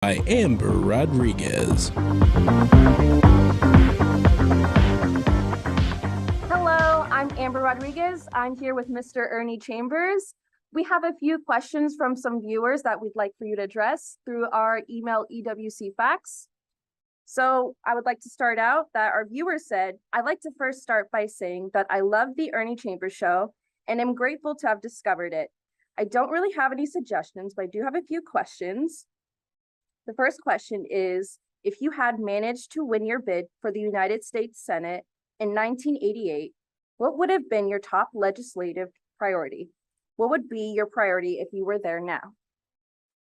by Amber Rodriguez. Hello, I'm Amber Rodriguez. I'm here with Mr. Ernie Chambers. We have a few questions from some viewers that we'd like for you to address through our email EWC fax. So I would like to start out that our viewer said, I'd like to first start by saying that I love the Ernie Chambers show and am grateful to have discovered it. I don't really have any suggestions, but I do have a few questions. The first question is, if you had managed to win your bid for the United States Senate in 1988, what would have been your top legislative priority? What would be your priority if you were there now?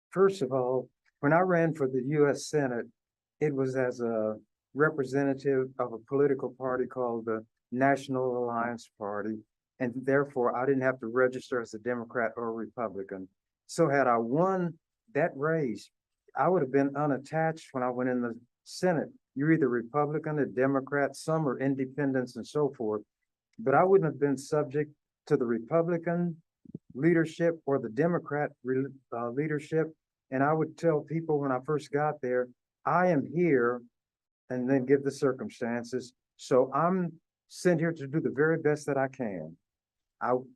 First of all, when I ran for the US Senate, it was as a representative of a political party called the National Alliance Party, and therefore I didn't have to register as a Democrat or a Republican. So had I won that race, I would have been unattached when I went in the Senate. You're either Republican or Democrat, some are independents and so forth, but I wouldn't have been subject to the Republican leadership or the Democrat leadership. And I would tell people when I first got there, I am here, and then give the circumstances. So I'm sent here to do the very best that I can.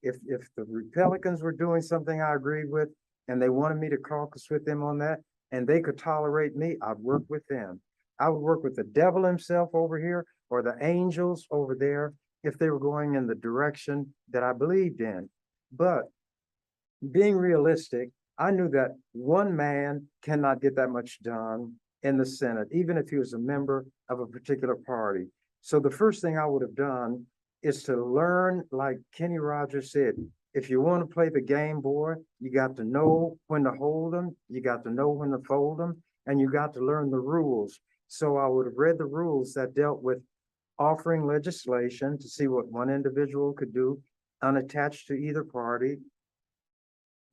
If the Republicans were doing something I agreed with, and they wanted me to caucus with them on that, and they could tolerate me, I'd work with them. I would work with the devil himself over here or the angels over there if they were going in the direction that I believed in. But being realistic, I knew that one man cannot get that much done in the Senate, even if he was a member of a particular party. So the first thing I would have done is to learn, like Kenny Rogers said, if you want to play the game, boy, you got to know when to hold them, you got to know when to fold them, and you got to learn the rules. So I would have read the rules that dealt with offering legislation to see what one individual could do unattached to either party,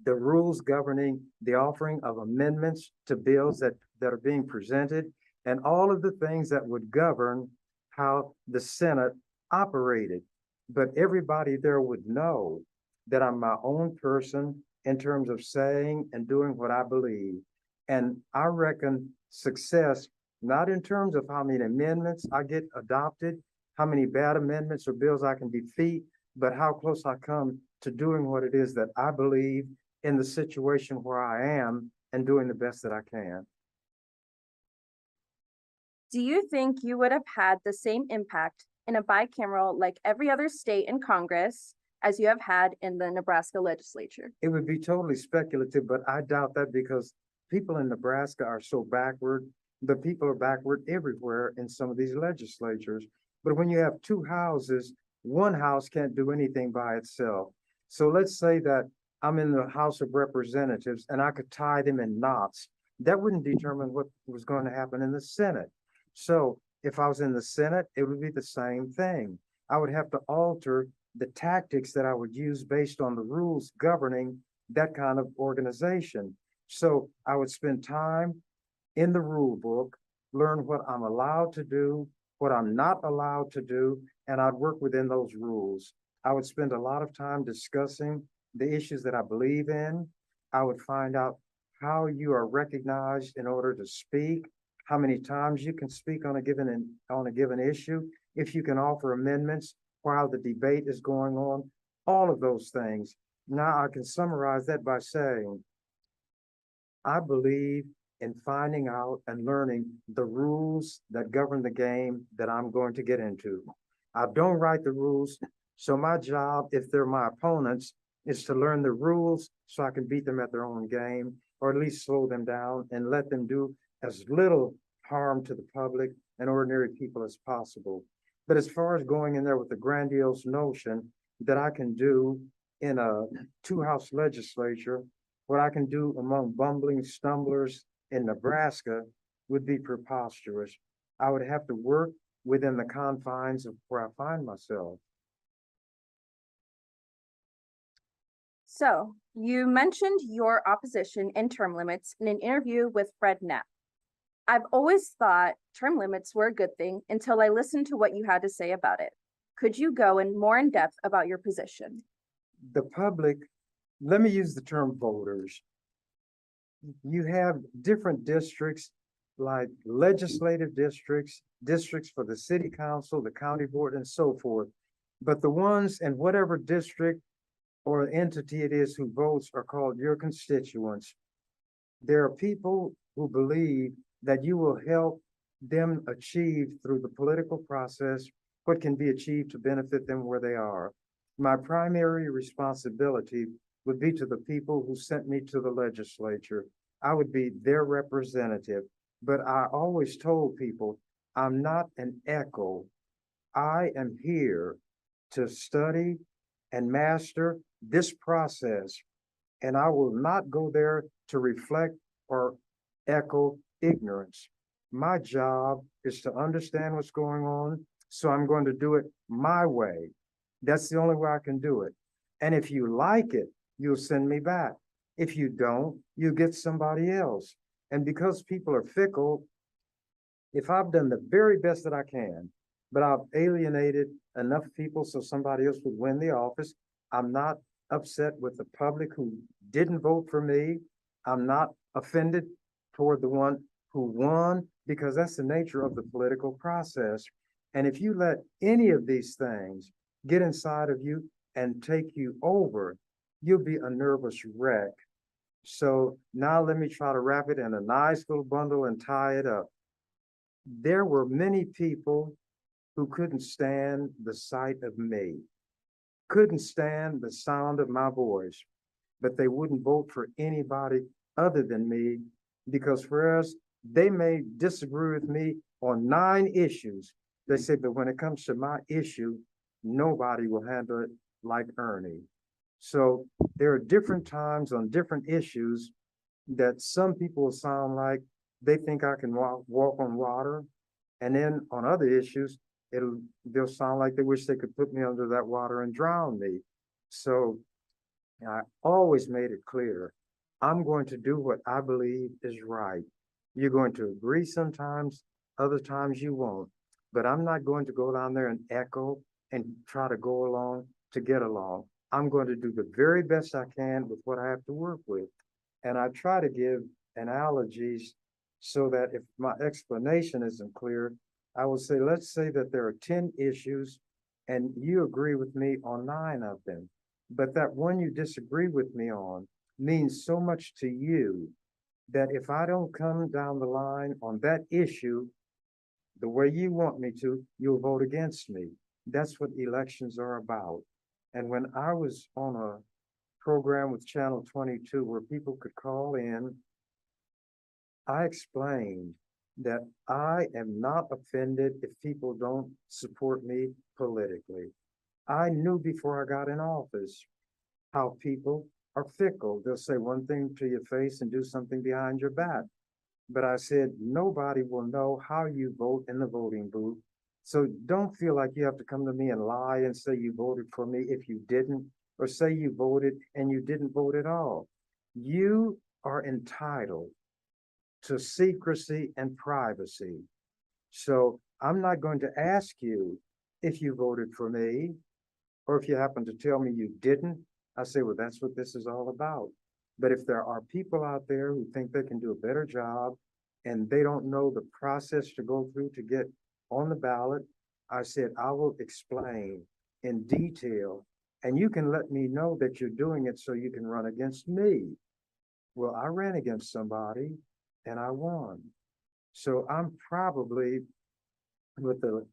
the rules governing the offering of amendments to bills that are being presented, and all of the things that would govern how the Senate operated. But everybody there would know that I'm my own person in terms of saying and doing what I believe. And I reckon success, not in terms of how many amendments I get adopted, how many bad amendments or bills I can defeat, but how close I come to doing what it is that I believe in the situation where I am and doing the best that I can. Do you think you would have had the same impact in a bicameral like every other state in Congress as you have had in the Nebraska legislature? It would be totally speculative, but I doubt that because people in Nebraska are so backward, but people are backward everywhere in some of these legislatures. But when you have two houses, one house can't do anything by itself. So let's say that I'm in the House of Representatives and I could tie them in knots. That wouldn't determine what was going to happen in the Senate. So if I was in the Senate, it would be the same thing. I would have to alter the tactics that I would use based on the rules governing that kind of organization. So I would spend time in the rule book, learn what I'm allowed to do, what I'm not allowed to do, and I'd work within those rules. I would spend a lot of time discussing the issues that I believe in. I would find out how you are recognized in order to speak, how many times you can speak on a given issue, if you can offer amendments while the debate is going on, all of those things. Now I can summarize that by saying, I believe in finding out and learning the rules that govern the game that I'm going to get into. I don't write the rules, so my job, if they're my opponents, is to learn the rules so I can beat them at their own game, or at least slow them down and let them do as little harm to the public and ordinary people as possible. But as far as going in there with the grandiose notion that I can do in a two-house legislature, what I can do among bumbling stumblers in Nebraska would be preposterous. I would have to work within the confines of where I find myself. So you mentioned your opposition in term limits in an interview with Fred Knapp. I've always thought term limits were a good thing until I listened to what you had to say about it. Could you go in more in depth about your position? The public, let me use the term voters. you have different districts, like legislative districts, districts for the city council, the county board, and so forth. But the ones in whatever district or entity it is who votes are called your constituents. There are people who believe that you will help them achieve through the political process what can be achieved to benefit them where they are. My primary responsibility would be to the people who sent me to the legislature. I would be their representative, but I always told people, I'm not an echo. I am here to study and master this process, and I will not go there to reflect or echo ignorance. My job is to understand what's going on, so I'm going to do it my way. That's the only way I can do it. And if you like it, you'll send me back. If you don't, you get somebody else. And because people are fickle, if I've done the very best that I can, but I've alienated enough people so somebody else would win the office, I'm not upset with the public who didn't vote for me. I'm not offended toward the one who won, because that's the nature of the political process. And if you let any of these things get inside of you and take you over, you'll be a nervous wreck. So now let me try to wrap it in a nice little bundle and tie it up. There were many people who couldn't stand the sight of me, couldn't stand the sound of my voice, but they wouldn't vote for anybody other than me, because whereas they may disagree with me on 9 issues, they say, but when it comes to my issue, nobody will handle it like Ernie. So there are different times on different issues that some people sound like they think I can walk on water. And then on other issues, they'll sound like they wish they could put me under that water and drown me. So I always made it clear, I'm going to do what I believe is right. You're going to agree sometimes, other times you won't. But I'm not going to go down there and echo and try to go along to get along. I'm going to do the very best I can with what I have to work with. And I try to give analogies so that if my explanation isn't clear, I will say, let's say that there are 10 issues and you agree with me on 9 of them, but that one you disagree with me on means so much to you that if I don't come down the line on that issue the way you want me to, you'll vote against me. That's what elections are about. And when I was on a program with Channel 22 where people could call in, I explained that I am not offended if people don't support me politically. I knew before I got in office how people are fickle. They'll say one thing to your face and do something behind your back. But I said, nobody will know how you vote in the voting booth. So don't feel like you have to come to me and lie and say you voted for me if you didn't, or say you voted and you didn't vote at all. You are entitled to secrecy and privacy. So I'm not going to ask you if you voted for me, or if you happen to tell me you didn't. I say, well, that's what this is all about. But if there are people out there who think they can do a better job and they don't know the process to go through to get on the ballot, I said, I will explain in detail, and you can let me know that you're doing it so you can run against me. Well, I ran against somebody and I won. So I'm probably what the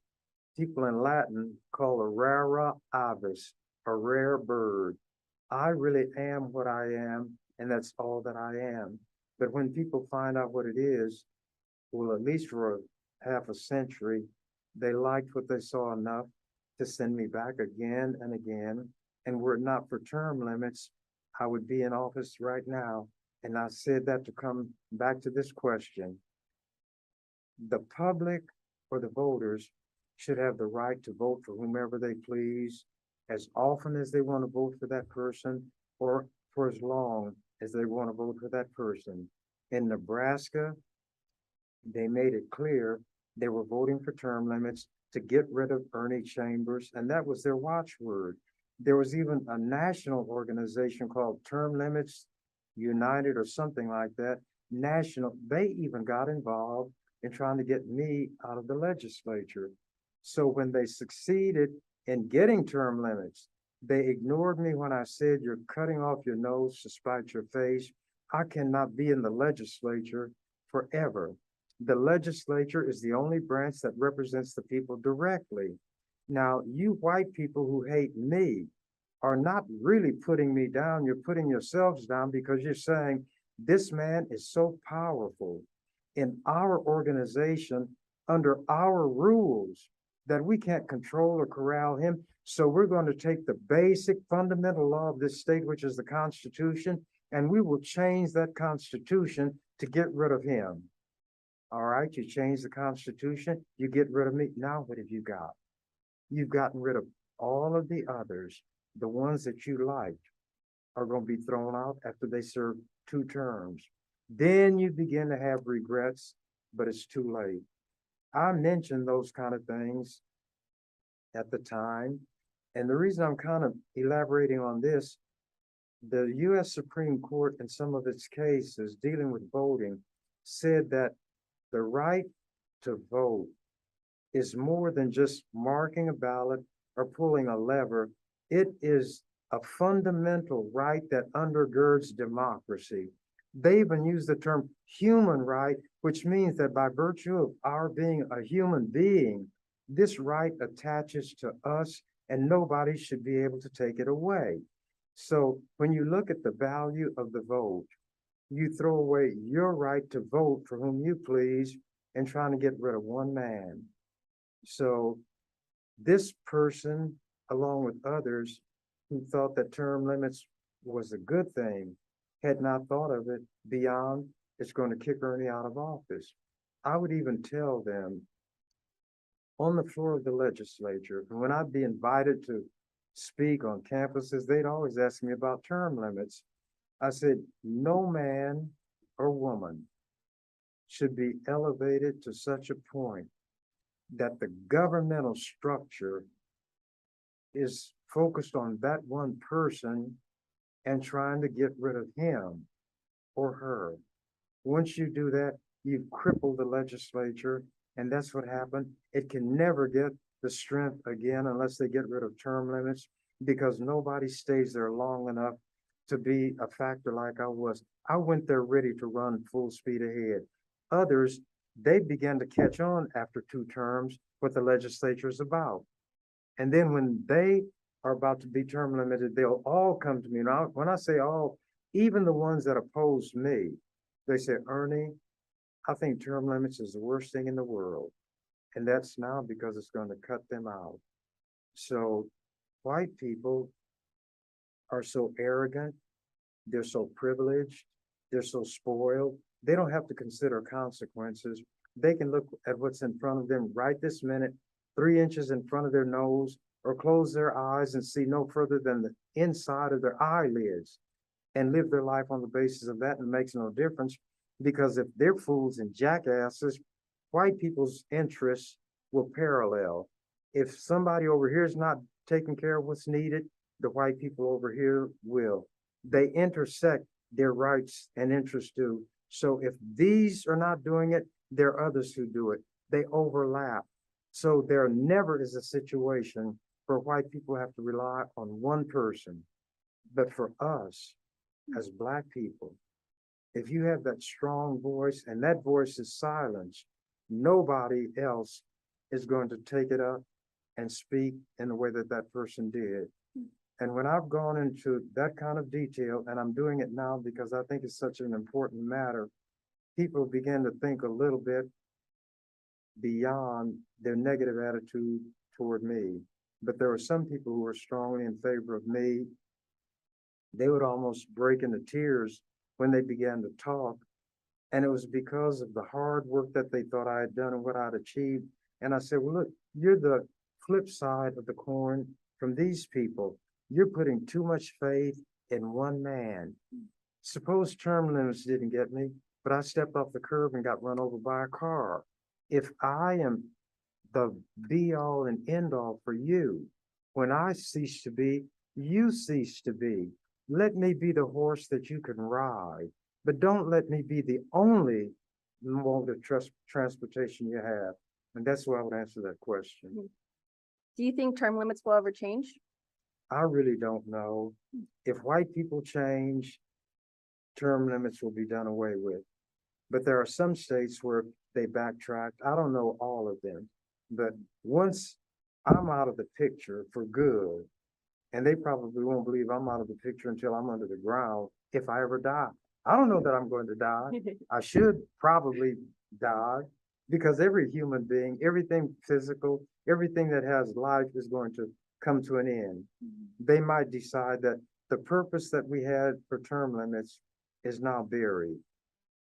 people in Latin call a rara avis, a rare bird. I really am what I am, and that's all that I am. But when people find out what it is, well, at least for half a century, they liked what they saw enough to send me back again and again. And were it not for term limits, I would be in office right now. And I said that to come back to this question. The public or the voters should have the right to vote for whomever they please, as often as they want to vote for that person, or for as long as they want to vote for that person. In Nebraska, they made it clear they were voting for term limits to get rid of Ernie Chambers, and that was their watchword. There was even a national organization called Term Limits United or something like that, national, they even got involved in trying to get me out of the legislature. So when they succeeded in getting term limits, they ignored me when I said, you're cutting off your nose to spite your face. I cannot be in the legislature forever. The legislature is the only branch that represents the people directly. Now, you white people who hate me are not really putting me down. You're putting yourselves down because you're saying this man is so powerful in our organization under our rules that we can't control or corral him. So we're going to take the basic fundamental law of this state, which is the Constitution, and we will change that Constitution to get rid of him. All right, you change the Constitution, you get rid of me. Now what have you got? You've gotten rid of all of the others. The ones that you liked are going to be thrown out after they serve 2 terms. Then you begin to have regrets, but it's too late. I mentioned those kind of things at the time. And the reason I'm kind of elaborating on this, the US Supreme Court in some of its cases dealing with voting said that the right to vote is more than just marking a ballot or pulling a lever. It is a fundamental right that undergirds democracy. They even use the term human right, which means that by virtue of our being a human being, this right attaches to us and nobody should be able to take it away. So when you look at the value of the vote, you throw away your right to vote for whom you please and trying to get rid of one man. So this person, along with others who thought that term limits was a good thing, had not thought of it beyond it's going to kick Ernie out of office. I would even tell them on the floor of the legislature, and when I'd be invited to speak on campuses, they'd always ask me about term limits. I said, no man or woman should be elevated to such a point that the governmental structure is focused on that one person and trying to get rid of him or her. Once you do that, you've crippled the legislature, and that's what happened. It can never get the strength again unless they get rid of term limits, because nobody stays there long enough to be a factor like I was. I went there ready to run full speed ahead. Others, they began to catch on after 2 terms what the legislature is about. And then when they are about to be term limited, they'll all come to me. Now, when I say all, even the ones that oppose me, they say, Ernie, I think term limits is the worst thing in the world. And that's now because it's going to cut them out. So white people are so arrogant, they're so privileged, they're so spoiled, they don't have to consider consequences. They can look at what's in front of them right this minute, 3 inches in front of their nose, or close their eyes and see no further than the inside of their eyelids and live their life on the basis of that. And it makes no difference, because if they're fools and jackasses, white people's interests will parallel. If somebody over here is not taking care of what's needed, the white people over here will. They intersect, their rights and interests do. So if these are not doing it, there are others who do it. They overlap. So there never is a situation where white people have to rely on one person. But for us, as Black people, if you have that strong voice and that voice is silenced, nobody else is going to take it up and speak in the way that that person did. And when I've gone into that kind of detail, and I'm doing it now because I think it's such an important matter, people begin to think a little bit beyond their negative attitude toward me. But there were some people who were strongly in favor of me. They would almost break into tears when they began to talk. And it was because of the hard work that they thought I had done and what I'd achieved. And I said, well, look, you're the flip side of the coin from these people. You're putting too much faith in one man. Suppose term limits didn't get me, but I stepped off the curb and got run over by a car. If I am the be all and end all for you, when I cease to be, you cease to be. let me be the horse that you can ride, but don't let me be the only mode of transportation you have. And that's why I would answer that question. Do you think term limits will ever change? I really don't know. If white people change, term limits will be done away with. But there are some states where they backtracked. I don't know all of them. But once I'm out of the picture for good, and they probably won't believe I'm out of the picture until I'm under the ground if I ever die. I don't know that I'm going to die. I should probably die because every human being, everything physical, everything that has life is going to come to an end. They might decide that the purpose that we had for term limits is now buried.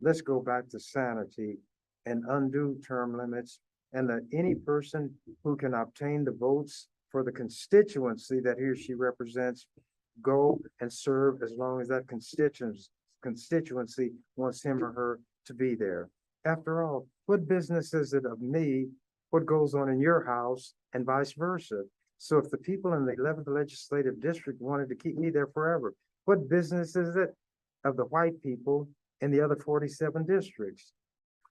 Let's go back to sanity and undo term limits, and that any person who can obtain the votes for the constituency that he or she represents go and serve as long as that constituency wants him or her to be there. After all, what business is it of me what goes on in your house and vice versa? So if the people in the 11th legislative district wanted to keep me there forever, what business is it of the white people in the other 47 districts,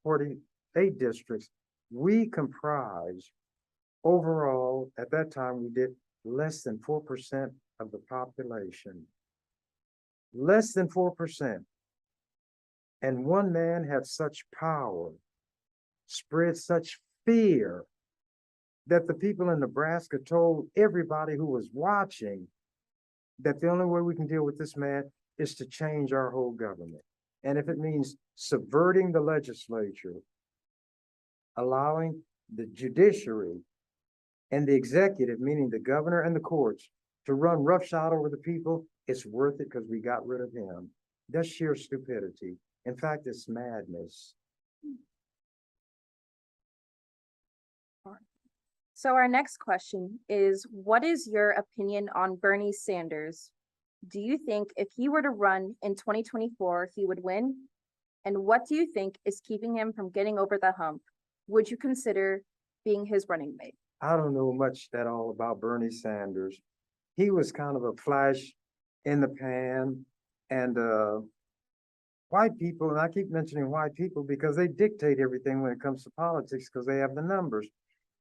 48 districts? We comprise overall, at that time, we did less than 4% of the population. Less than 4%. And one man had such power, spread such fear, that the people in Nebraska told everybody who was watching that the only way we can deal with this man is to change our whole government. And if it means subverting the legislature, allowing the judiciary and the executive, meaning the governor and the courts, to run roughshod over the people, it's worth it because we got rid of him. That's sheer stupidity. In fact, it's madness. So our next question is, what is your opinion on Bernie Sanders? Do you think if he were to run in 2024, he would win? And what do you think is keeping him from getting over the hump? Would you consider being his running mate? I don't know much at all about Bernie Sanders. He was kind of a flash in the pan, and white people, and I keep mentioning white people because they dictate everything when it comes to politics because they have the numbers.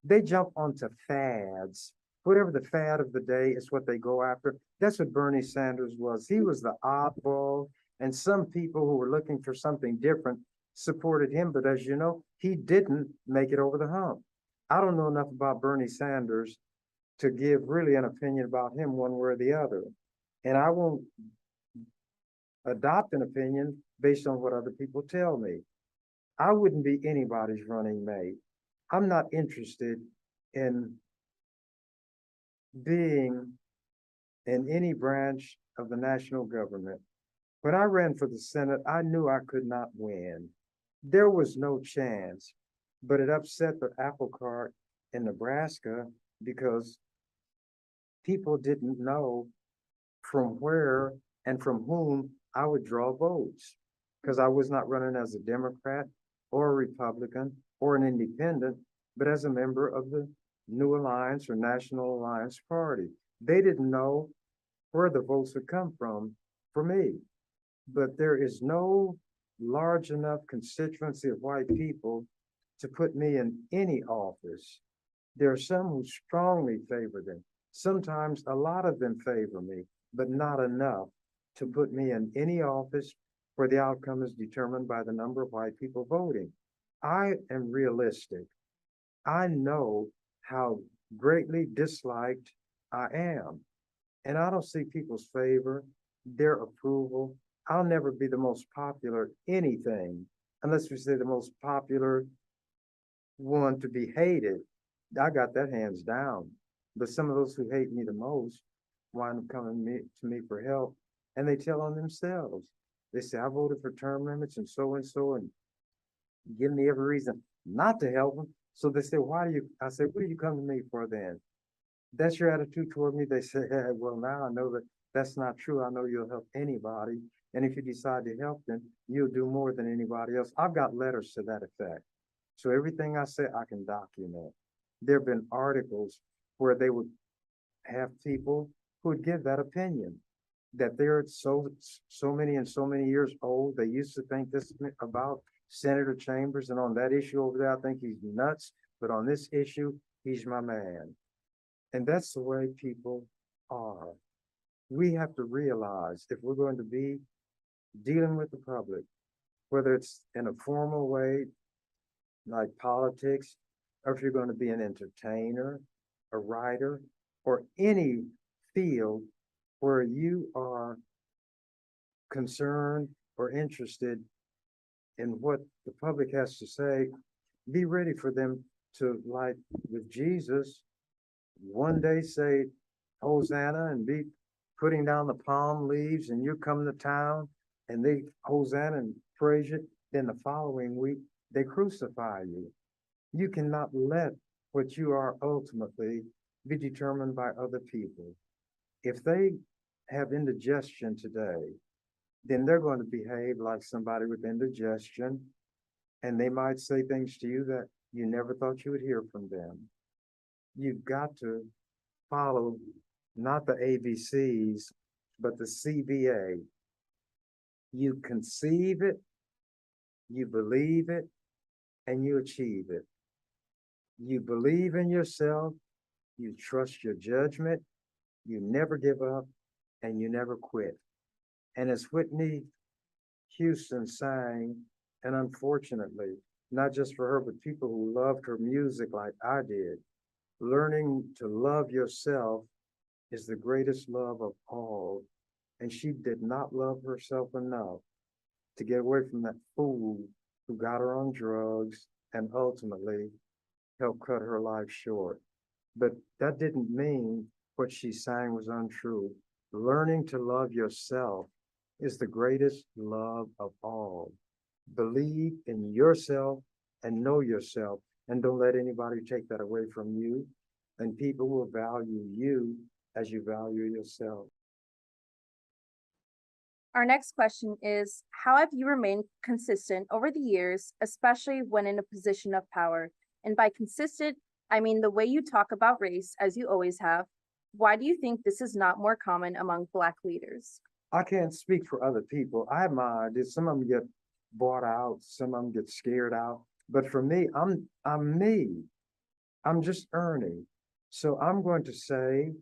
They jump onto fads. Whatever the fad of the day is what they go after. That's what Bernie Sanders was. He was the oddball, and some people who were looking for something different supported him, but as you know, he didn't make it over the hump. I don't know enough about Bernie Sanders to give really an opinion about him one way or the other. And I won't adopt an opinion based on what other people tell me. I wouldn't be anybody's running mate. I'm not interested in being in any branch of the national government. When I ran for the Senate, I knew I could not win. There was no chance, but it upset the apple cart in Nebraska because people didn't know from where and from whom I would draw votes because I was not running as a Democrat or a Republican or an independent, but as a member of the New Alliance or National Alliance Party. They didn't know where the votes would come from for me. But there is no large enough constituency of white people to put me in any office. There are some who strongly favor them. Sometimes a lot of them favor me, but not enough to put me in any office where the outcome is determined by the number of white people voting. I am realistic. I know how greatly disliked I am. And I don't see people's favor, their approval. I'll never be the most popular anything, unless we say the most popular one to be hated. I got that hands down. But some of those who hate me the most wind up coming to me for help, and they tell on themselves. They say, I voted for term limits and and give me every reason not to help them. So they say, why do you, I say, what do you come to me for then? That's your attitude toward me? They say, hey, well, now I know that that's not true. I know you'll help anybody. And if you decide to help them, you'll do more than anybody else. I've got letters to that effect. So everything I say, I can document. There have been articles where they would have people who would give that opinion. that they're so many and so many years old. They used to think this about Senator Chambers, and on that issue over there, I think he's nuts. But on this issue, he's my man. And that's the way people are. We have to realize if we're going to be dealing with the public, whether it's in a formal way, like politics, or if you're going to be an entertainer, a writer, or any field where you are concerned or interested in what the public has to say, be ready for them to, like with Jesus, one day say Hosanna and be putting down the palm leaves, and you come to town and they Hosanna and praise you. Then the following week, they crucify you. You cannot let what you are ultimately be determined by other people. If they have indigestion today, then they're going to behave like somebody with indigestion, and they might say things to you that you never thought you would hear from them. You've got to follow not the ABCs, but the CBA. You conceive it, you believe it, and you achieve it. You believe in yourself, you trust your judgment, you never give up, and you never quit. And as Whitney Houston sang, and unfortunately, not just for her, but people who loved her music like I did, learning to love yourself is the greatest love of all. And she did not love herself enough to get away from that fool who got her on drugs and ultimately helped cut her life short. But that didn't mean what she sang was untrue. Learning to love yourself is the greatest love of all. Believe in yourself and know yourself, and don't let anybody take that away from you. And people will value you as you value yourself. Our next question is, how have you remained consistent over the years, especially when in a position of power? And by consistent, I mean the way you talk about race, as you always have. Why do you think this is not more common among Black leaders? I can't speak for other people. I have my ideas. Some of them get bought out, some of them get scared out. But for me, I'm me. I'm just Ernie. So I'm going to say,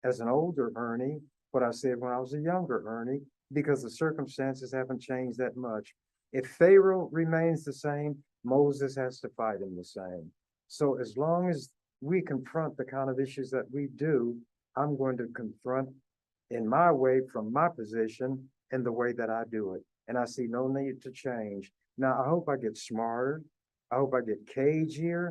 as an older Ernie, what I said when I was a younger Ernie, because the circumstances haven't changed that much. If Pharaoh remains the same, Moses has to fight him the same. So as long as we confront the kind of issues that we do, I'm going to confront in my way, from my position, in the way that I do it. And I see no need to change. Now, I hope I get smarter. I hope I get cagier.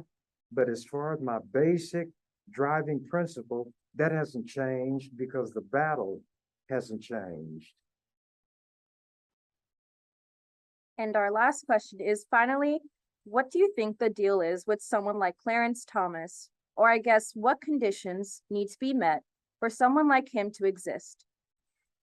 But as far as my basic driving principle, that hasn't changed because the battle hasn't changed. And our last question is, finally, what do you think the deal is with someone like Clarence Thomas? Or I guess, what conditions need to be met for someone like him to exist?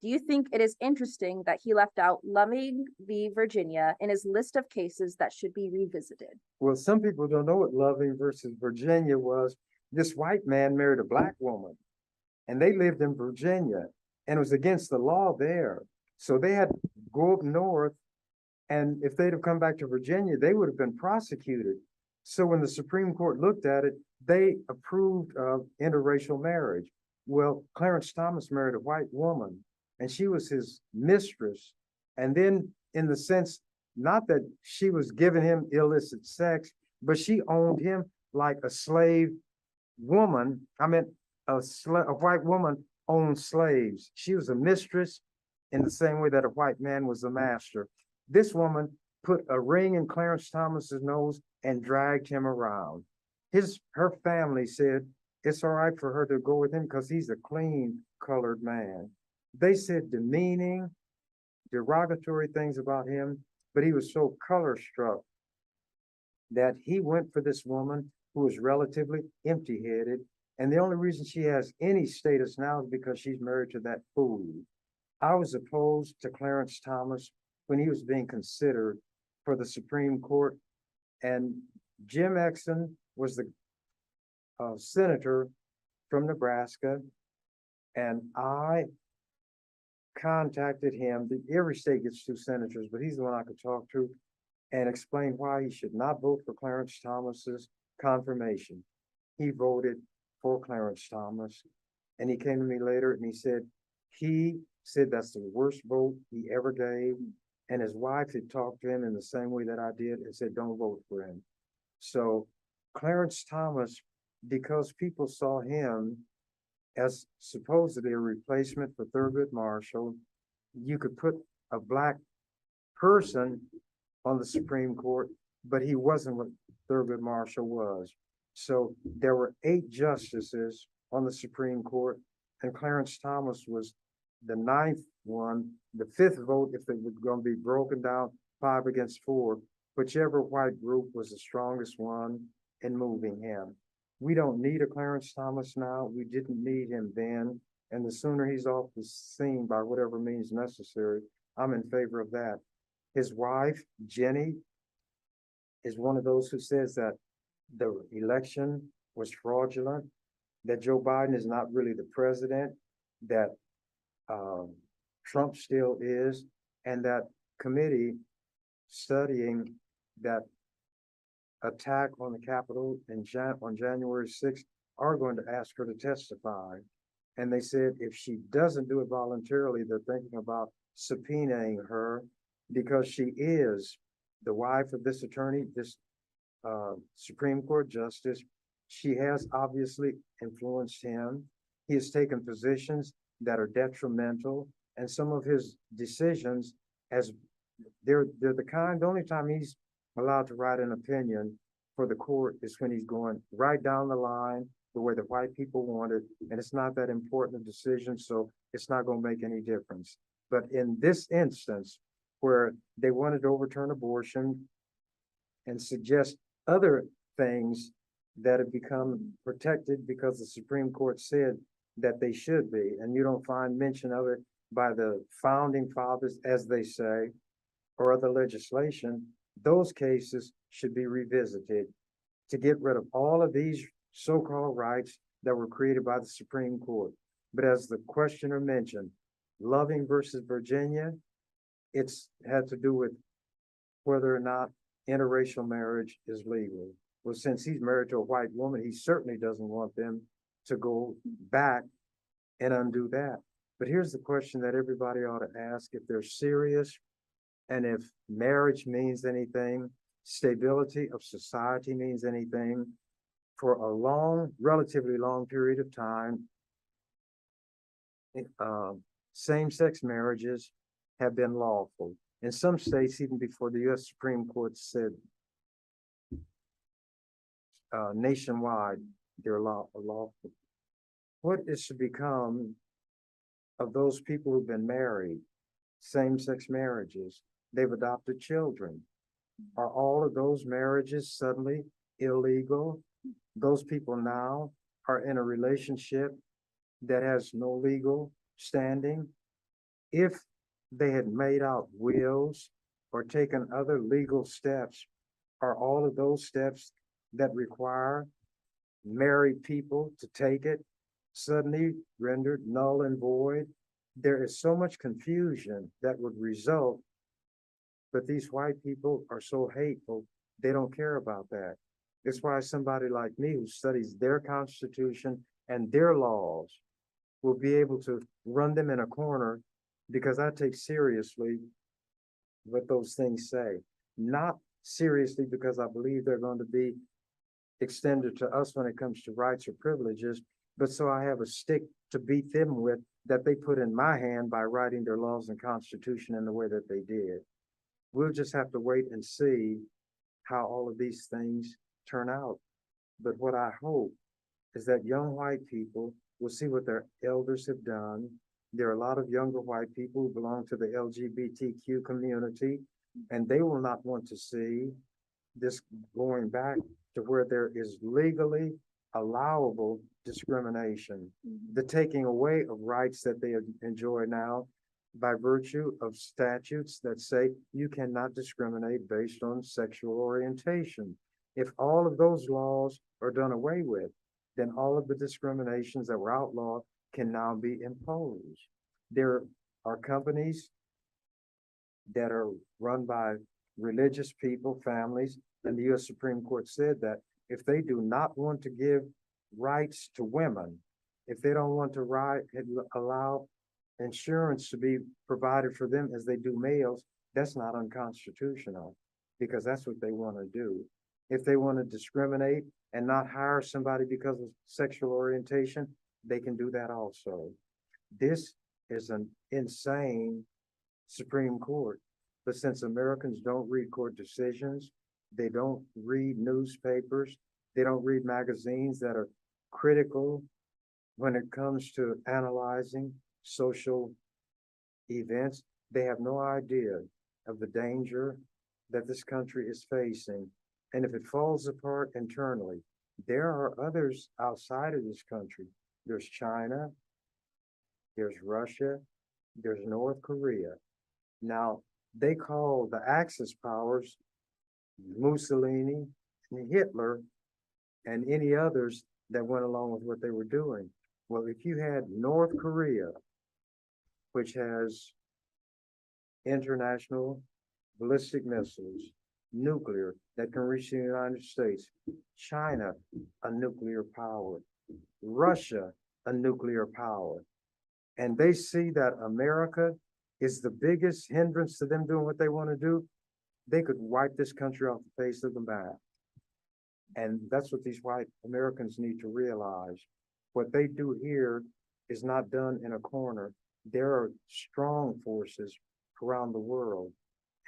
Do you think it is interesting that he left out Loving v. Virginia in his list of cases that should be revisited? Well, some people don't know what Loving versus Virginia was. This white man married a Black woman, and they lived in Virginia, and it was against the law there. So they had to go up north, and if they'd have come back to Virginia, they would have been prosecuted. So when the Supreme Court looked at it, they approved of interracial marriage. Well, Clarence Thomas married a white woman, and she was his mistress. And then in the sense, not that she was giving him illicit sex, but she owned him like a slave woman. I mean, a white woman owned slaves. She was a mistress in the same way that a white man was a master. This woman put a ring in Clarence Thomas's nose and dragged him around. Her family said it's all right for her to go with him because he's a clean colored man. They said demeaning, derogatory things about him, but he was so color struck that he went for this woman who was relatively empty-headed. And the only reason she has any status now is because she's married to that fool. I was opposed to Clarence Thomas when he was being considered for the Supreme Court. And Jim Exon was the senator from Nebraska. And I contacted him. Every state gets 2 senators, but he's the one I could talk to and explain why he should not vote for Clarence Thomas's confirmation. He voted for Clarence Thomas, and he came to me later and he said that's the worst vote he ever gave. And his wife had talked to him in the same way that I did and said, don't vote for him. So Clarence Thomas, because people saw him as supposedly a replacement for Thurgood Marshall, you could put a black person on the Supreme Court, but he wasn't what Thurgood Marshall was. So there were 8 justices on the Supreme Court, and Clarence Thomas was the 9th one, the 5th vote, if it was going to be broken down 5 against 4, whichever white group was the strongest one in moving him. We don't need a Clarence Thomas now. We didn't need him then. And the sooner he's off the scene by whatever means necessary, I'm in favor of that. His wife, Jenny, is one of those who says that the election was fraudulent, that Joe Biden is not really the president, that Trump still is, and that committee studying that attack on the Capitol on January 6th are going to ask her to testify. And they said if she doesn't do it voluntarily, they're thinking about subpoenaing her because she is the wife of this attorney, this Supreme Court justice. She has obviously influenced him. He has taken positions that are detrimental, and some of his decisions, as they're the kind, the only time he's allowed to write an opinion for the court is when he's going right down the line the way the white people want it, and it's not that important a decision, so it's not going to make any difference. But in this instance, where they wanted to overturn abortion and suggest other things that have become protected because the Supreme Court said that they should be, and you don't find mention of it by the founding fathers, as they say, or other legislation, those cases should be revisited to get rid of all of these so-called rights that were created by the Supreme Court. But as the questioner mentioned, Loving versus Virginia, it's had to do with whether or not interracial marriage is legal. Well, since he's married to a white woman, he certainly doesn't want them to go back and undo that. But here's the question that everybody ought to ask: if they're serious and if marriage means anything, stability of society means anything, for a long, relatively long period of time, same-sex marriages have been lawful. In some states, even before the U.S. Supreme Court said nationwide, they're lawful. What is to become of those people who've been married, same-sex marriages? They've adopted children. Are all of those marriages suddenly illegal? Those people now are in a relationship that has no legal standing. If they had made out wills or taken other legal steps, are all of those steps that require married people to take it suddenly rendered null and void? There is so much confusion that would result, but these white people are so hateful, they don't care about that. It's why somebody like me who studies their constitution and their laws will be able to run them in a corner, because I take seriously what those things say. Not seriously because I believe they're going to be extended to us when it comes to rights or privileges, but so I have a stick to beat them with that they put in my hand by writing their laws and constitution in the way that they did. We'll just have to wait and see how all of these things turn out. But what I hope is that young white people will see what their elders have done. There are a lot of younger white people who belong to the LGBTQ community, and they will not want to see this going back to where there is legally allowable discrimination, the taking away of rights that they enjoy now by virtue of statutes that say you cannot discriminate based on sexual orientation. If all of those laws are done away with, then all of the discriminations that were outlawed can now be imposed. There are companies that are run by religious people, families, and the US Supreme Court said that if they do not want to give rights to women, if they don't want to allow insurance to be provided for them as they do males, that's not unconstitutional, because that's what they want to do. If they want to discriminate and not hire somebody because of sexual orientation, they can do that also. This is an insane Supreme Court. But since Americans don't read court decisions, they don't read newspapers, they don't read magazines that are critical when it comes to analyzing social events, they have no idea of the danger that this country is facing. And if it falls apart internally, there are others outside of this country. There's China, there's Russia, there's North Korea. Now, they call the Axis powers Mussolini and Hitler and any others that went along with what they were doing. Well, if you had North Korea, which has international ballistic missiles, nuclear that can reach the United States, China, a nuclear power, Russia, a nuclear power, and they see that America is the biggest hindrance to them doing what they want to do, they could wipe this country off the face of the map. And that's what these white Americans need to realize. What they do here is not done in a corner. There are strong forces around the world.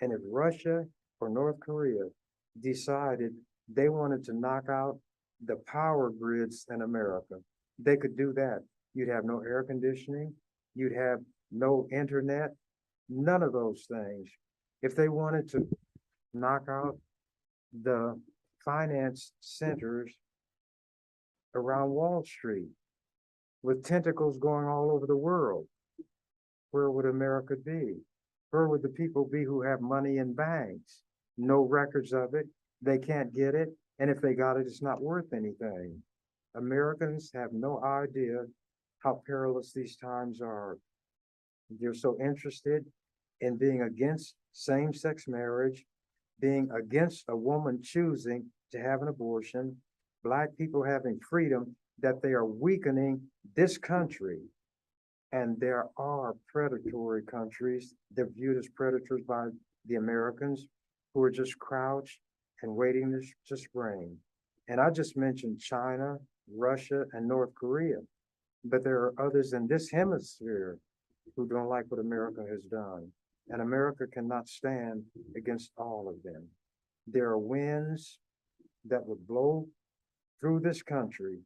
And if Russia or North Korea decided they wanted to knock out the power grids in America, they could do that. You'd have no air conditioning, you'd have no internet, none of those things. If they wanted to knock out the finance centers around Wall Street with tentacles going all over the world, where would America be? Where would the people be who have money in banks? No records of it, they can't get it, and if they got it, it's not worth anything. Americans have no idea how perilous these times are. They're so interested in being against same-sex marriage, being against a woman choosing to have an abortion, Black people having freedom, that they are weakening this country. And there are predatory countries, they're viewed as predators by the Americans, who are just crouched and waiting to spring. And I just mentioned China, Russia, and North Korea, but there are others in this hemisphere who don't like what America has done. And America cannot stand against all of them. There are winds that would blow through this country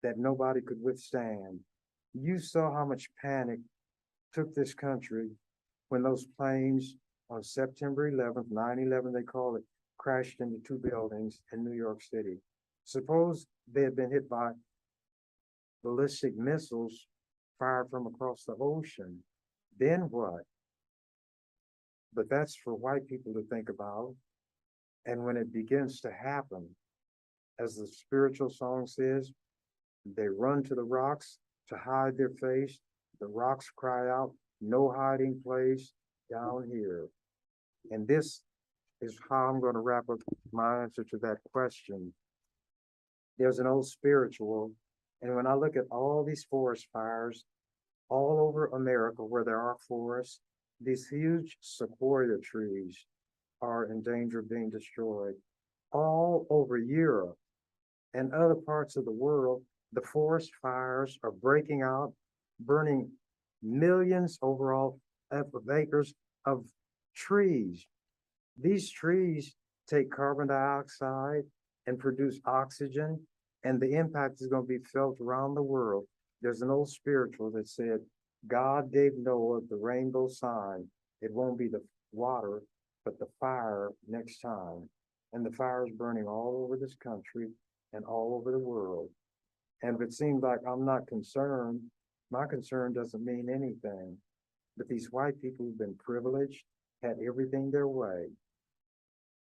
that nobody could withstand. You saw how much panic took this country when those planes on September 11th, 9/11, they call it, crashed into two buildings in New York City. Suppose they had been hit by ballistic missiles fired from across the ocean. Then what? But that's for white people to think about. And when it begins to happen, as the spiritual song says, they run to the rocks to hide their face. The rocks cry out, no hiding place down here. And this is how I'm going to wrap up my answer to that question. There's an old spiritual, and when I look at all these forest fires all over America where there are forests, these huge sequoia trees are in danger of being destroyed. All over Europe and other parts of the world, the forest fires are breaking out, burning millions overall of acres of trees. These trees take carbon dioxide and produce oxygen, and the impact is going to be felt around the world. There's an old spiritual that said, God gave Noah the rainbow sign. It won't be the water, but the fire next time. And the fire is burning all over this country and all over the world. And if it seems like I'm not concerned, my concern doesn't mean anything. But these white people who've been privileged, had everything their way.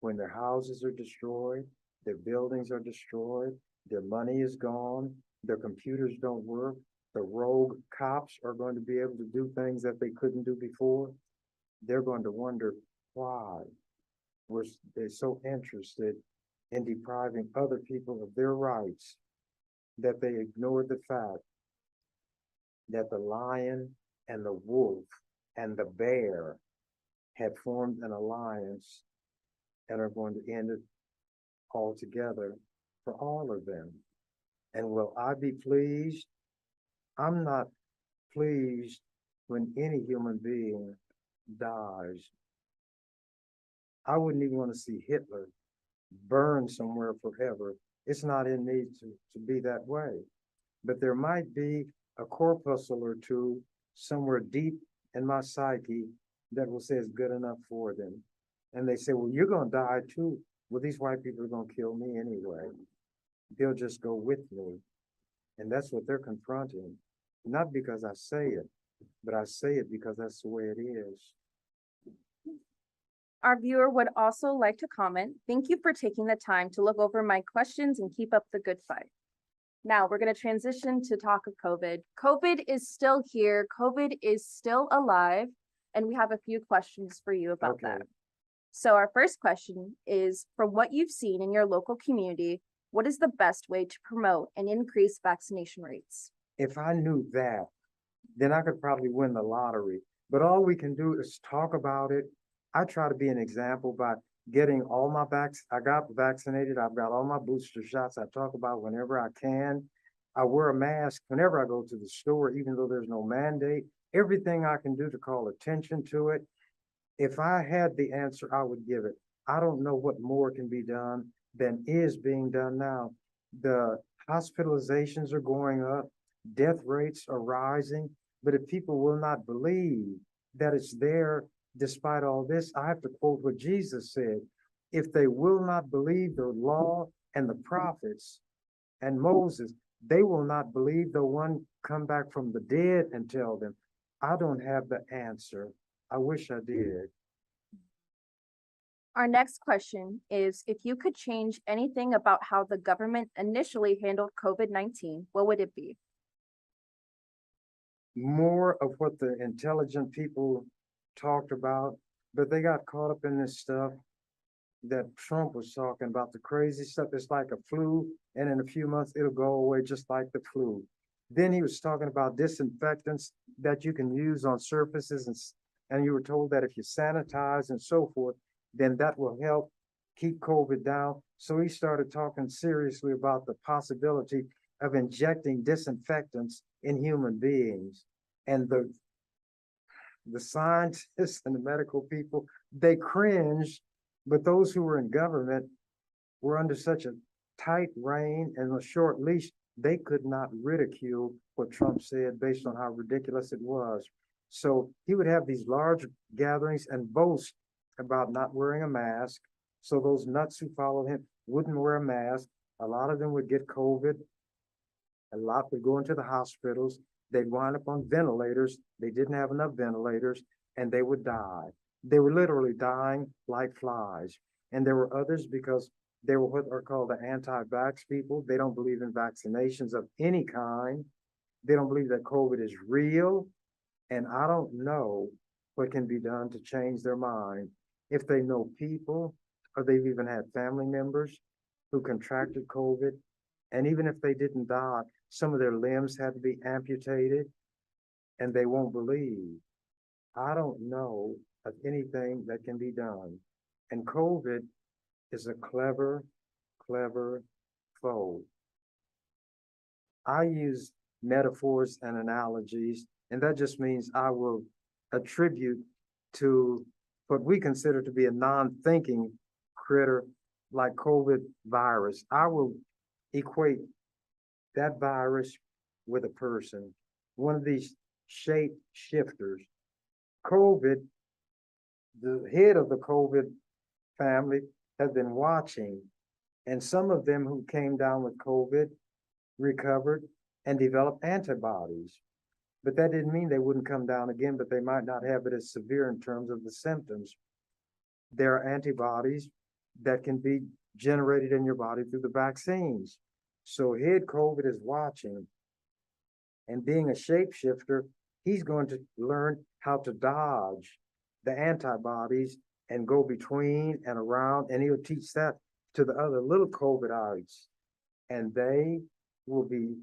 When their houses are destroyed, their buildings are destroyed, their money is gone, their computers don't work, the rogue cops are going to be able to do things that they couldn't do before. They're going to wonder why they're so interested in depriving other people of their rights that they ignored the fact that the lion and the wolf and the bear had formed an alliance and are going to end it all together for all of them. And will I be pleased? I'm not pleased when any human being dies. I wouldn't even want to see Hitler burn somewhere forever. It's not in me to be that way. But there might be a corpuscle or two somewhere deep in my psyche that will say it's good enough for them. And they say, well, you're going to die too. Well, these white people are going to kill me anyway. They'll just go with me. And that's what they're confronting. Not because I say it, but I say it because that's the way it is. Our viewer would also like to comment, thank you for taking the time to look over my questions and keep up the good fight. Now we're going to transition to talk of COVID. COVID is still here. COVID is still alive. And we have a few questions for you about that. So our first question is, from what you've seen in your local community, what is the best way to promote and increase vaccination rates? If I knew that, then I could probably win the lottery. But all we can do is talk about it. I try to be an example by getting all my I got vaccinated. I've got all my booster shots. I talk about whenever I can. I wear a mask whenever I go to the store, even though there's no mandate. Everything I can do to call attention to it. If I had the answer, I would give it. I don't know what more can be done than is being done now. The hospitalizations are going up. Death rates are rising. But if people will not believe that it's there, despite all this, I have to quote what Jesus said. If they will not believe the law and the prophets and Moses, they will not believe the one come back from the dead and tell them. I don't have the answer. I wish I did. Our next question is, if you could change anything about how the government initially handled COVID-19, what would it be? More of what the intelligent people talked about, but they got caught up in this stuff that Trump was talking about, the crazy stuff. It's like a flu, and in a few months it'll go away just like the flu. Then he was talking about disinfectants that you can use on surfaces, and you were told that if you sanitize and so forth, then that will help keep COVID down. So he started talking seriously about the possibility of injecting disinfectants in human beings. And the scientists and the medical people, they cringed, but those who were in government were under such a tight rein and a short leash, they could not ridicule what Trump said based on how ridiculous it was. So he would have these large gatherings and boast about not wearing a mask. So those nuts who followed him wouldn't wear a mask. A lot of them would get COVID. A lot would go into the hospitals. They'd wind up on ventilators. They didn't have enough ventilators, and they would die. They were literally dying like flies. And there were others because they were what are called the anti-vax people. They don't believe in vaccinations of any kind. They don't believe that COVID is real. And I don't know what can be done to change their mind. If they know people, or they've even had family members who contracted COVID, and even if they didn't die, some of their limbs had to be amputated, and they won't believe. I don't know of anything that can be done. And COVID is a clever, clever foe. I use metaphors and analogies, and that just means I will attribute to what we consider to be a non-thinking critter like COVID virus. I will equate that virus with a person, one of these shape shifters. COVID, the head of the COVID family has been watching, and some of them who came down with COVID recovered and developed antibodies. But that didn't mean they wouldn't come down again, but they might not have it as severe in terms of the symptoms. There are antibodies that can be generated in your body through the vaccines. So head COVID is watching, And being a shapeshifter, he's going to learn how to dodge the antibodies and go between and around, and he'll teach that to the other little COVIDites. And they will be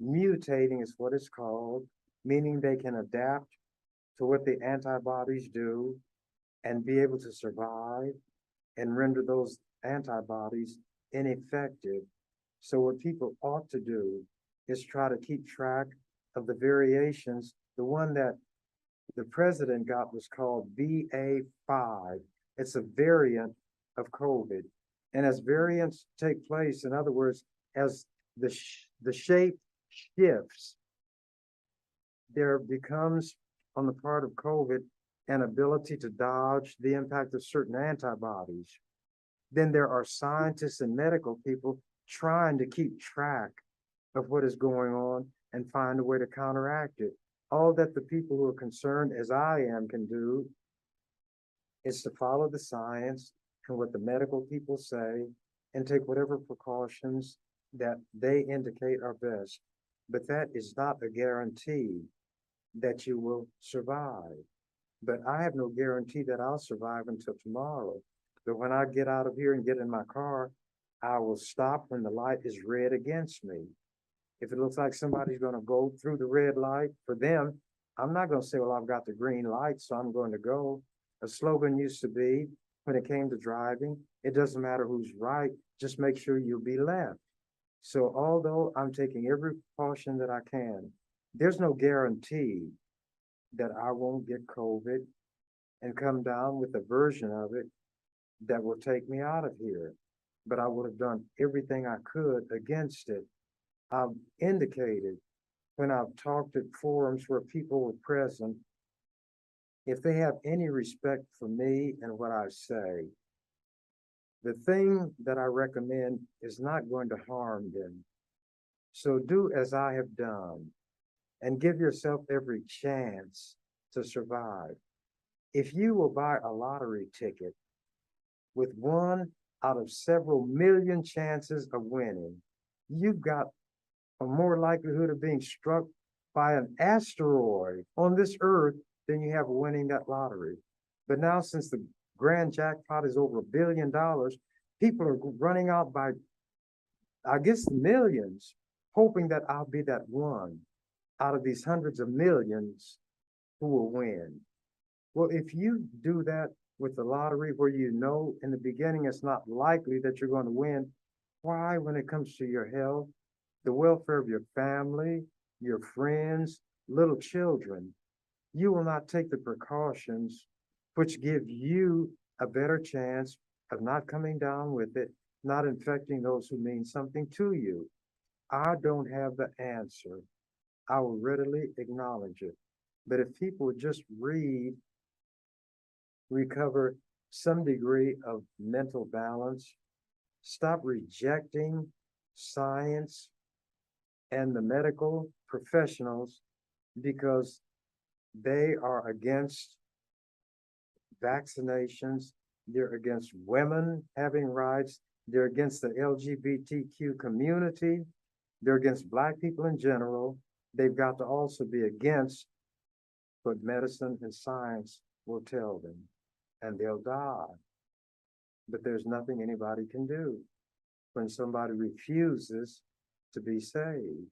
mutating, is what it's called, meaning they can adapt to what the antibodies do and be able to survive and render those antibodies ineffective. So what people ought to do is try to keep track of the variations. The one that the president got was called BA.5. It's a variant of COVID. And as variants take place, in other words, as the shape shifts, there becomes on the part of COVID an ability to dodge the impact of certain antibodies. Then there are scientists and medical people trying to keep track of what is going on and find a way to counteract it. All that the people who are concerned, as I am, can do is to follow the science and what the medical people say and take whatever precautions that they indicate are best. But that is not a guarantee that you will survive. But I have no guarantee that I'll survive until tomorrow. But when I get out of here and get in my car, I will stop when the light is red against me. If it looks like somebody's going to go through the red light for them, I'm not going to say, well, I've got the green light, so I'm going to go. A slogan used to be, when it came to driving, it doesn't matter who's right, just make sure you'll be left. So although I'm taking every precaution that I can, there's no guarantee that I won't get COVID and come down with a version of it that will take me out of here. But I would have done everything I could against it. I've indicated when I've talked at forums where people were present, if they have any respect for me and what I say, the thing that I recommend is not going to harm them. So do as I have done and give yourself every chance to survive. If you will buy a lottery ticket with one out of several million chances of winning, you've got a more likelihood of being struck by an asteroid on this earth than you have winning that lottery. But now, since the grand jackpot is over $1 billion, people are running out by, I guess, millions, hoping that I'll be that one out of these hundreds of millions who will win. Well, if you do that with the lottery where you know in the beginning it's not likely that you're going to win, why, when it comes to your health, the welfare of your family, your friends, little children, you will not take the precautions which give you a better chance of not coming down with it, not infecting those who mean something to you. I don't have the answer. I will readily acknowledge it. But if people would just recover some degree of mental balance, stop rejecting science and the medical professionals because they are against vaccinations, they're against women having rights, they're against the LGBTQ community, they're against Black people in general. They've got to also be against what medicine and science will tell them, and they'll die. But there's nothing anybody can do when somebody refuses to be saved.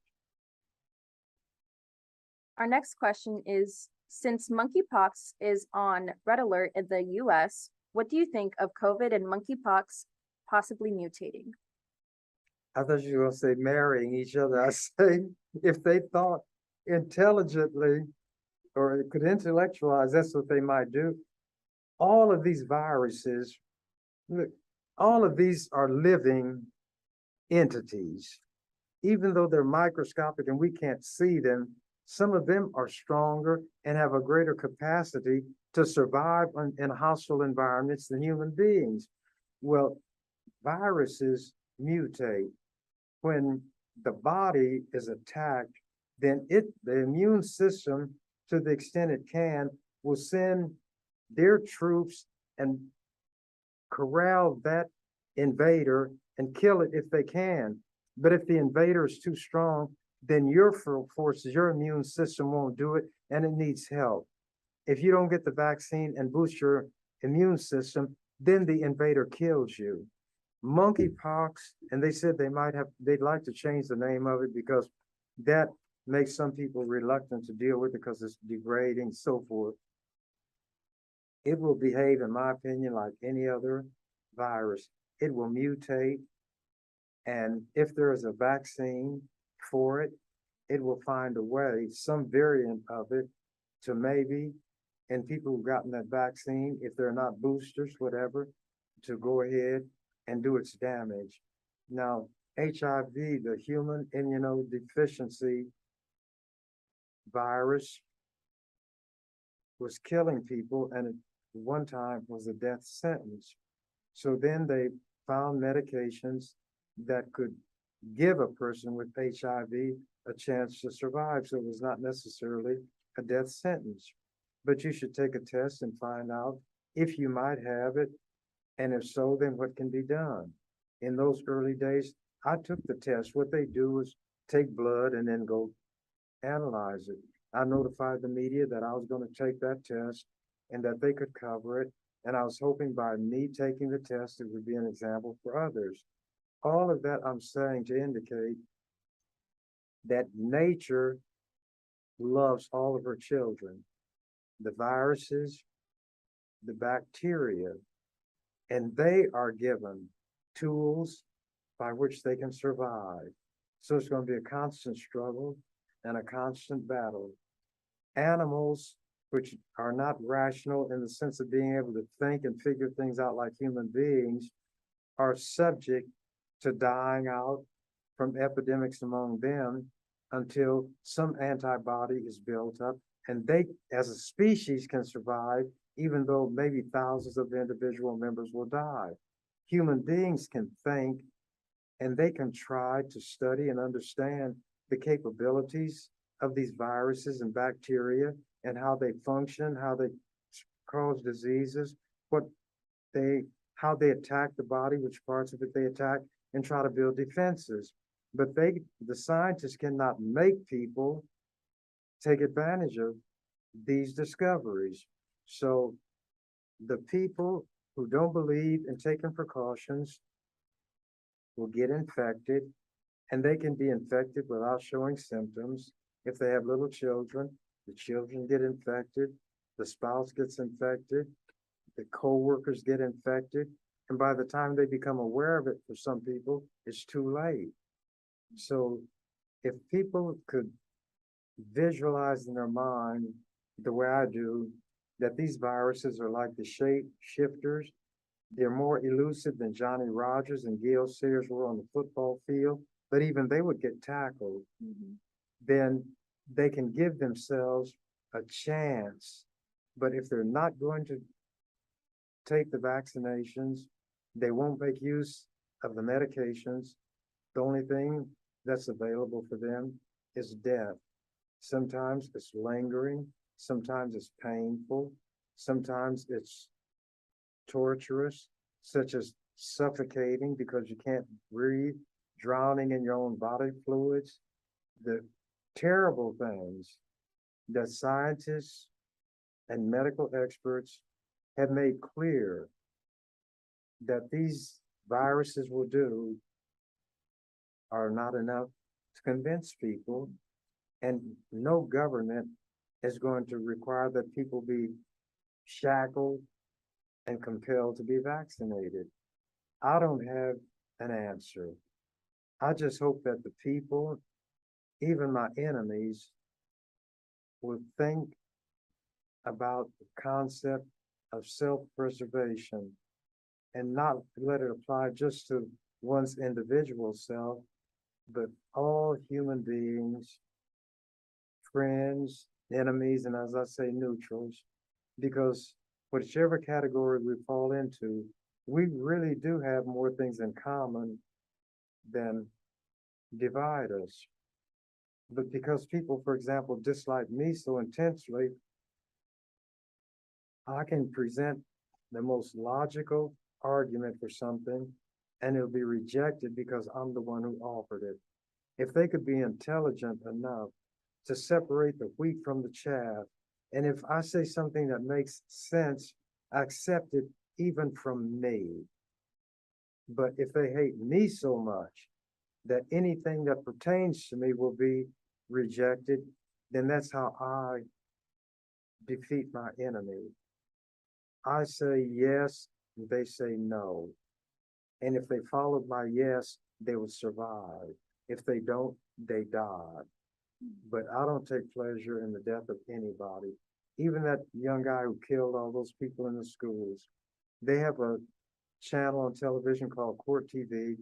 Our next question is, since monkeypox is on red alert in the US, what do you think of COVID and monkeypox possibly mutating? I thought you were going to say marrying each other. I say, if they thought intelligently or could intellectualize, that's what they might do. All of these viruses, look, all of these are living entities. Even though they're microscopic and we can't see them, some of them are stronger and have a greater capacity to survive in hostile environments than human beings. Well, viruses mutate. When the body is attacked, then the immune system, to the extent it can, will send their troops and corral that invader and kill it if they can. But if the invader is too strong, then your forces, your immune system won't do it, and it needs help. If you don't get the vaccine and boost your immune system, then the invader kills you. Monkeypox, and they said they'd like to change the name of it because that makes some people reluctant to deal with it because it's degrading, so forth. It will behave, in my opinion, like any other virus. It will mutate, and if there is a vaccine for it, it will find a way, some variant of it, to maybe, and people who've gotten that vaccine, if they're not boosters, whatever, to go ahead and do its damage. Now, HIV, the human immunodeficiency virus, was killing people, and at one time was a death sentence. So then they found medications that could give a person with HIV a chance to survive. So it was not necessarily a death sentence, but you should take a test and find out if you might have it. And if so, then what can be done? In those early days, I took the test. What they do is take blood and then go analyze it. I notified the media that I was going to take that test and that they could cover it. And I was hoping by me taking the test, it would be an example for others. All of that I'm saying to indicate that nature loves all of her children, the viruses, the bacteria, and they are given tools by which they can survive. So it's going to be a constant struggle and a constant battle. Animals, which are not rational in the sense of being able to think and figure things out like human beings, are subject to dying out from epidemics among them until some antibody is built up, and they, as a species, can survive, even though maybe thousands of individual members will die. Human beings can think, and they can try to study and understand the capabilities of these viruses and bacteria and how they function, how they cause diseases, how they attack the body, which parts of it they attack, and try to build defenses. But the scientists cannot make people take advantage of these discoveries. So the people who don't believe in taking precautions will get infected, and they can be infected without showing symptoms. If they have little children, the children get infected, the spouse gets infected, the co-workers get infected, and by the time they become aware of it, for some people, it's too late. So if people could visualize in their mind the way I do, that these viruses are like the shape shifters, they're more elusive than Johnny Rodgers and Gale Sayers were on the football field, but even they would get tackled. Then they can give themselves a chance. But if they're not going to take the vaccinations, they won't make use of the medications. The only thing that's available for them is death. Sometimes it's lingering, sometimes it's painful, sometimes it's torturous, such as suffocating because you can't breathe, drowning in your own body fluids. The terrible things that scientists and medical experts have made clear that these viruses will do are not enough to convince people, and no government is going to require that people be shackled and compelled to be vaccinated. I don't have an answer. I just hope that the people, even my enemies, will think about the concept of self-preservation and not let it apply just to one's individual self, but all human beings, friends, enemies, and as I say, neutrals, because whichever category we fall into, we really do have more things in common than divide us. But because people, for example, dislike me so intensely, I can present the most logical argument for something and it'll be rejected because I'm the one who offered it. if they could be intelligent enough to separate the wheat from the chaff, and if I say something that makes sense, accept it even from me. But if they hate me so much that anything that pertains to me will be rejected, then that's how I defeat my enemy. I say yes, they say no. And if they followed my yes, they would survive. If they don't, they die. But I don't take pleasure in the death of anybody. Even that young guy who killed all those people in the schools, they have a channel on television called Court TV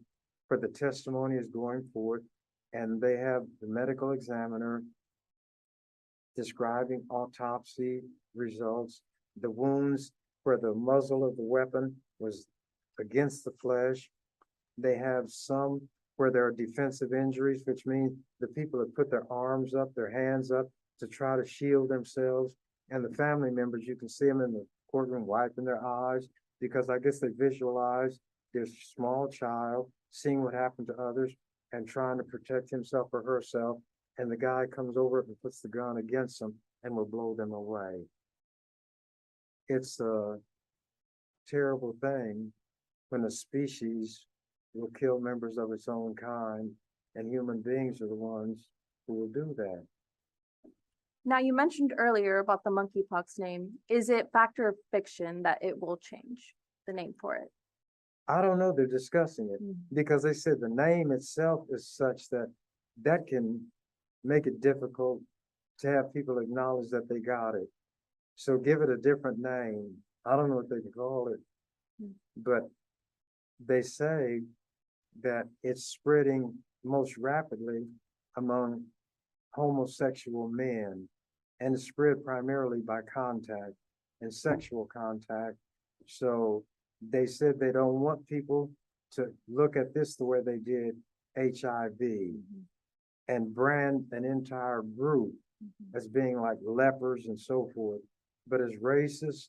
where the testimony is going forth, and they have the medical examiner describing autopsy results, the wounds where the muzzle of the weapon was against the flesh. They have some where there are defensive injuries, which means the people have put their arms up, their hands up to try to shield themselves. And the family members, you can see them in the courtroom wiping their eyes because I guess they visualize this small child seeing what happened to others and trying to protect himself or herself. And the guy comes over and puts the gun against them and will blow them away. It's a terrible thing when a species will kill members of its own kind, and human beings are the ones who will do that. Now, you mentioned earlier about the monkeypox name. Is it fact or fiction that it will change the name for it? I don't know, they're discussing it because they said the name itself is such that can make it difficult to have people acknowledge that they got it. So give it a different name. I don't know what they can call it, but they say that it's spreading most rapidly among homosexual men, and it's spread primarily by contact and sexual contact. So they said they don't want people to look at this the way they did HIV and brand an entire group as being like lepers and so forth. But as racist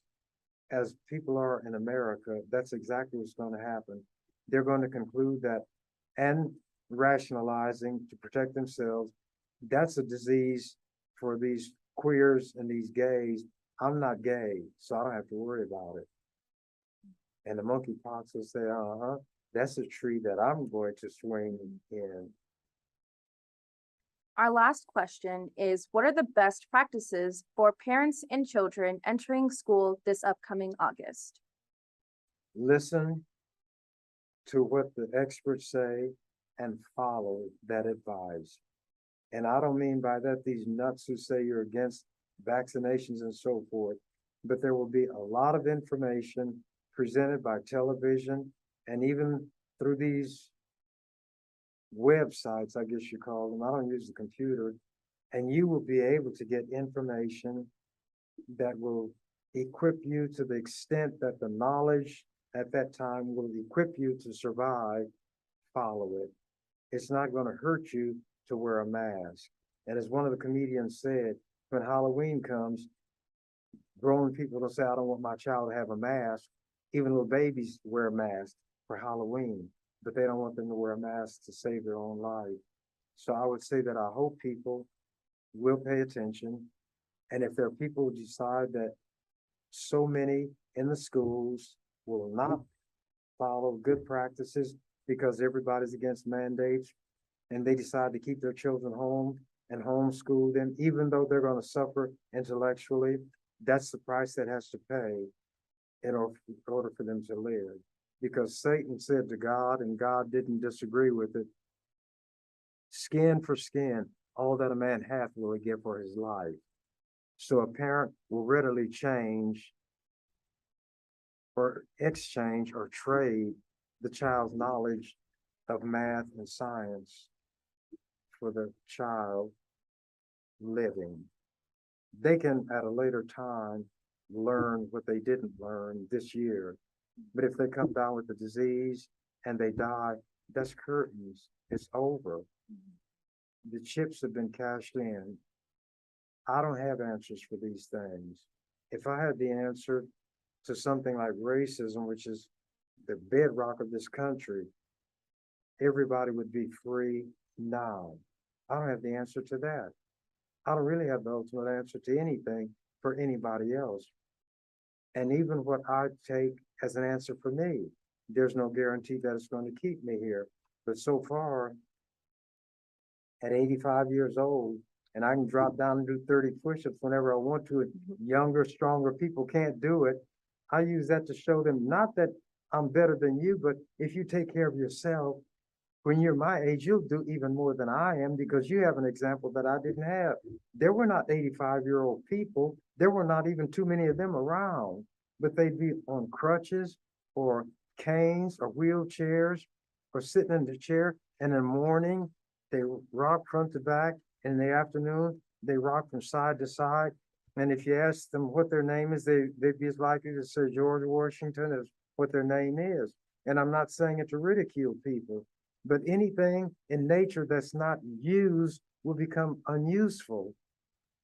as people are in America, that's exactly what's going to happen. They're going to conclude that and rationalizing to protect themselves, that's a disease for these queers and these gays. I'm not gay, so I don't have to worry about it. And the monkeypox will say, that's a tree that I'm going to swing in. Our last question is, what are the best practices for parents and children entering school this upcoming August? Listen to what the experts say and follow that advice. And I don't mean by that these nuts who say you're against vaccinations and so forth, but there will be a lot of information presented by television and even through these websites, I guess you call them. I don't use the computer. And you will be able to get information that will equip you to the extent that the knowledge at that time will equip you to survive. Follow it. It's not going to hurt you to wear a mask. And as one of the comedians said, when Halloween comes, grown people will say, I don't want my child to have a mask. Even little babies wear a mask for Halloween, but they don't want them to wear a mask to save their own life. So I would say that I hope people will pay attention. And if there are people who decide that so many in the schools will not follow good practices because everybody's against mandates, and they decide to keep their children home and homeschool them, even though they're going to suffer intellectually, that's the price that has to pay in order for them to live. Because Satan said to God, and God didn't disagree with it, skin for skin, all that a man hath will he give for his life. So a parent will readily change or exchange or trade the child's knowledge of math and science for the child living. They can at a later time learn what they didn't learn this year. But if they come down with the disease and they die, that's curtains. It's over. The chips have been cashed in. I don't have answers for these things. If I had the answer to something like racism, which is the bedrock of this country, everybody would be free now? I don't have the answer to that. I don't really have the ultimate answer to anything for anybody else. And even what I take as an answer for me, there's no guarantee that it's going to keep me here. But so far, at 85 years old, and I can drop down and do 30 push-ups whenever I want to, and younger, stronger people can't do it. I use that to show them not that I'm better than you, but if you take care of yourself, when you're my age, you'll do even more than I am because you have an example that I didn't have. There were not 85-year-old people. There were not even too many of them around, but they'd be on crutches or canes or wheelchairs or sitting in the chair. And in the morning, they rock front to back. In the afternoon, they rock from side to side. And if you ask them what their name is, they'd be as likely to say George Washington as what their name is. And I'm not saying it to ridicule people, but anything in nature that's not used will become unuseful.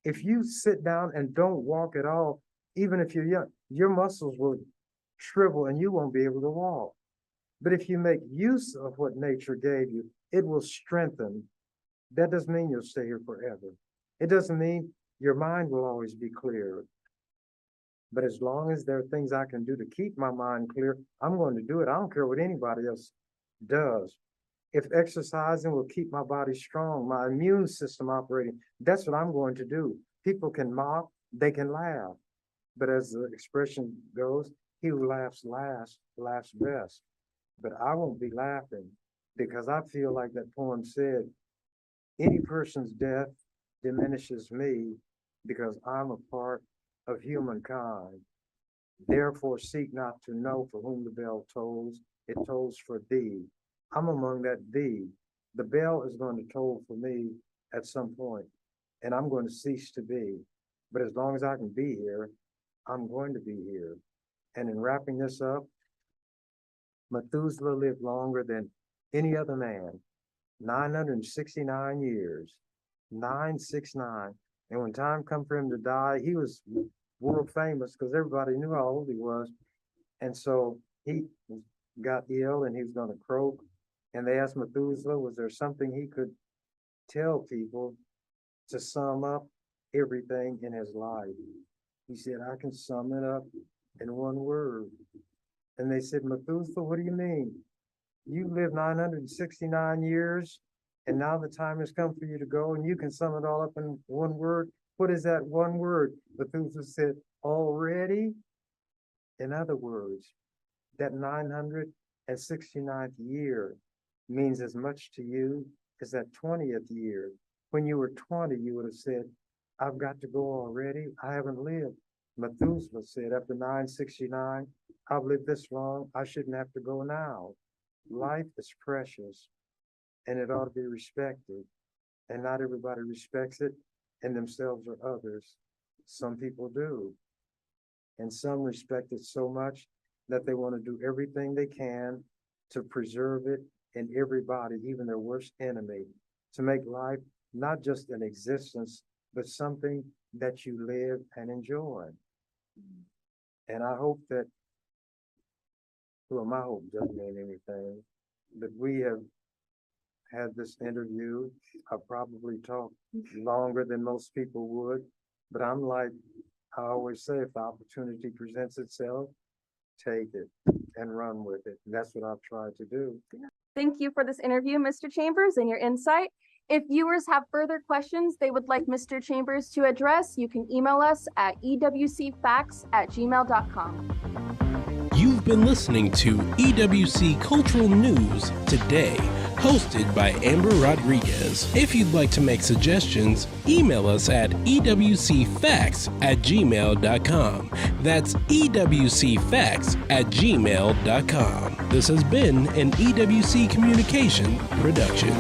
If you sit down and don't walk at all, even if you're young, your muscles will shrivel and you won't be able to walk. But if you make use of what nature gave you, it will strengthen. That doesn't mean you'll stay here forever. It doesn't mean your mind will always be clear. But as long as there are things I can do to keep my mind clear, I'm going to do it. I don't care what anybody else does. If exercising will keep my body strong, my immune system operating, that's what I'm going to do. People can mock, they can laugh. But as the expression goes, he who laughs last, laughs best. But I won't be laughing because I feel like that poem said, any person's death diminishes me because I'm a part of humankind. Therefore, seek not to know for whom the bell tolls, it tolls for thee. I'm among that thee. The bell is going to toll for me at some point, and I'm going to cease to be. But as long as I can be here, I'm going to be here. And in wrapping this up, Methuselah lived longer than any other man, 969 years, 969. And when time come for him to die, he was world famous because everybody knew how old he was. And so he got ill and he was going to croak. And they asked Methuselah, was there something he could tell people to sum up everything in his life? He said, I can sum it up in one word. And they said, Methuselah, what do you mean? You lived 969 years, and now the time has come for you to go, and you can sum it all up in one word. What is that one word? Methuselah said, already? In other words, that 969th year means as much to you as that 20th year. When you were 20, you would have said, I've got to go already. I haven't lived. Methuselah said, after 969, I've lived this long. I shouldn't have to go now. Life is precious and it ought to be respected. And not everybody respects it in themselves or others. Some people do. And some respect it so much that they want to do everything they can to preserve it in everybody, even their worst enemy, to make life not just an existence, but something that you live and enjoy. And I hope that, well, my hope doesn't mean anything, but we have had this interview. I've probably talked longer than most people would, but I'm like, I always say, if the opportunity presents itself, take it and run with it. And that's what I've tried to do. Thank you for this interview, Mr. Chambers, and your insight. If viewers have further questions they would like Mr. Chambers to address, you can email us at ewcfacts@gmail.com. You've been listening to EWC Cultural News Today, hosted by Amber Rodriguez. If you'd like to make suggestions, email us at ewcfacts@gmail.com. That's ewcfacts@gmail.com. This has been an EWC Communication production.